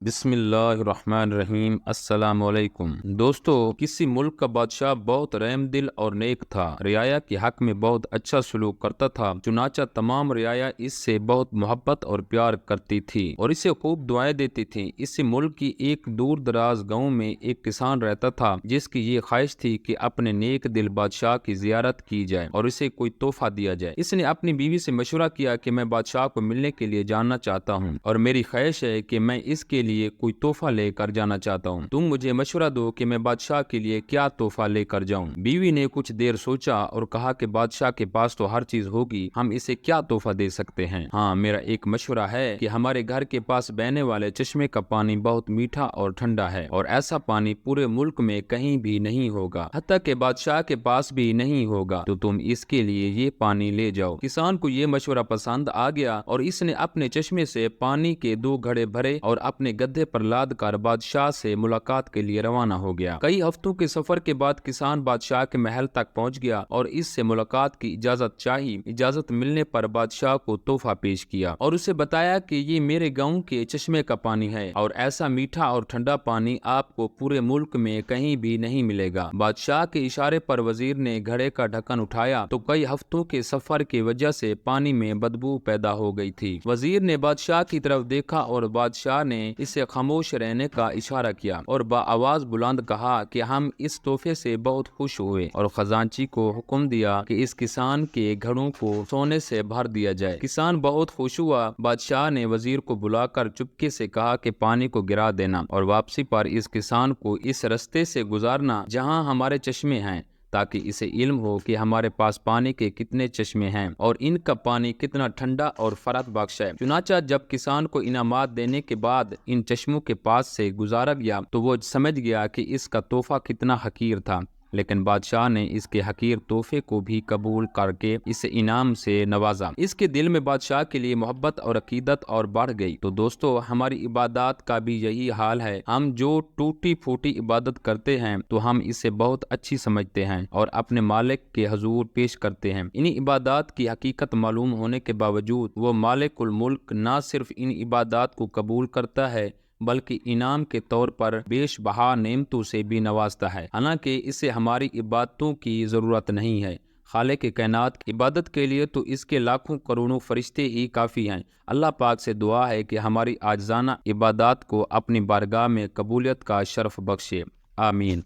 بسم اللہ الرحمن الرحیم۔ السلام علیکم دوستو، کسی ملک کا بادشاہ بہت رحم دل اور نیک تھا۔ رعایا کے حق میں بہت اچھا سلوک کرتا تھا، چنانچہ تمام رعایا اس سے بہت محبت اور پیار کرتی تھی اور اسے خوب دعائیں دیتی تھی۔ اس ملک کی ایک دور دراز گاؤں میں ایک کسان رہتا تھا جس کی یہ خواہش تھی کہ اپنے نیک دل بادشاہ کی زیارت کی جائے اور اسے کوئی تحفہ دیا جائے۔ اس نے اپنی بیوی سے مشورہ کیا کہ میں بادشاہ کو ملنے کے لیے جانا چاہتا ہوں اور میری خواہش ہے کہ میں اس کے لیے کوئی تحفہ لے کر جانا چاہتا ہوں۔ تم مجھے مشورہ دو کہ میں بادشاہ کے لیے کیا تحفہ لے کر جاؤں۔ بیوی نے کچھ دیر سوچا اور کہا کہ بادشاہ کے پاس تو ہر چیز ہوگی، ہم اسے کیا تحفہ دے سکتے ہیں؟ ہاں، میرا ایک مشورہ ہے کہ ہمارے گھر کے پاس بہنے والے چشمے کا پانی بہت میٹھا اور ٹھنڈا ہے اور ایسا پانی پورے ملک میں کہیں بھی نہیں ہوگا، حتیٰ کہ بادشاہ کے پاس بھی نہیں ہوگا، تو تم اس کے لیے یہ پانی لے جاؤ۔ کسان کو یہ مشورہ پسند آ گیا اور اس نے اپنے چشمے سے پانی کے 2 گھڑے بھرے اور اپنے گدھے پر لاد کر بادشاہ سے ملاقات کے لیے روانہ ہو گیا۔ کئی ہفتوں کے سفر کے بعد کسان بادشاہ کے محل تک پہنچ گیا اور اس سے ملاقات کی اجازت چاہی۔ اجازت ملنے پر بادشاہ کو تحفہ پیش کیا اور اسے بتایا کہ یہ میرے گاؤں کے چشمے کا پانی ہے اور ایسا میٹھا اور ٹھنڈا پانی آپ کو پورے ملک میں کہیں بھی نہیں ملے گا۔ بادشاہ کے اشارے پر وزیر نے گھڑے کا ڈھکن اٹھایا تو کئی ہفتوں کے سفر کی وجہ سے پانی میں بدبو پیدا ہو گئی تھی۔ وزیر نے بادشاہ کی طرف دیکھا اور بادشاہ نے اسے خاموش رہنے کا اشارہ کیا اور بآواز بلند کہا کہ ہم اس تحفے سے بہت خوش ہوئے، اور خزانچی کو حکم دیا کہ اس کسان کے گھڑوں کو سونے سے بھر دیا جائے۔ کسان بہت خوش ہوا۔ بادشاہ نے وزیر کو بلا کر چپکے سے کہا کہ پانی کو گرا دینا اور واپسی پر اس کسان کو اس رستے سے گزارنا جہاں ہمارے چشمے ہیں، تاکہ اسے علم ہو کہ ہمارے پاس پانی کے کتنے چشمے ہیں اور ان کا پانی کتنا ٹھنڈا اور فرحت بخش ہے۔ چنانچہ جب کسان کو انعامات دینے کے بعد ان چشموں کے پاس سے گزارا گیا تو وہ سمجھ گیا کہ اس کا تحفہ کتنا حقیر تھا، لیکن بادشاہ نے اس کے حقیر تحفے کو بھی قبول کر کے اسے انعام سے نوازا۔ اس کے دل میں بادشاہ کے لیے محبت اور عقیدت اور بڑھ گئی۔ تو دوستو، ہماری عبادات کا بھی یہی حال ہے۔ ہم جو ٹوٹی پھوٹی عبادت کرتے ہیں تو ہم اسے بہت اچھی سمجھتے ہیں اور اپنے مالک کے حضور پیش کرتے ہیں۔ ان عبادات کی حقیقت معلوم ہونے کے باوجود وہ مالک الملک نہ صرف ان عبادات کو قبول کرتا ہے بلکہ انعام کے طور پر بیش بہا نعمتوں سے بھی نوازتا ہے، حالانکہ اسے ہماری عبادتوں کی ضرورت نہیں ہے۔ خالق کائنات کی عبادت کے لیے تو اس کے لاکھوں کروڑوں فرشتے ہی کافی ہیں۔ اللہ پاک سے دعا ہے کہ ہماری عاجزانہ عبادات کو اپنی بارگاہ میں قبولیت کا شرف بخشے، آمین۔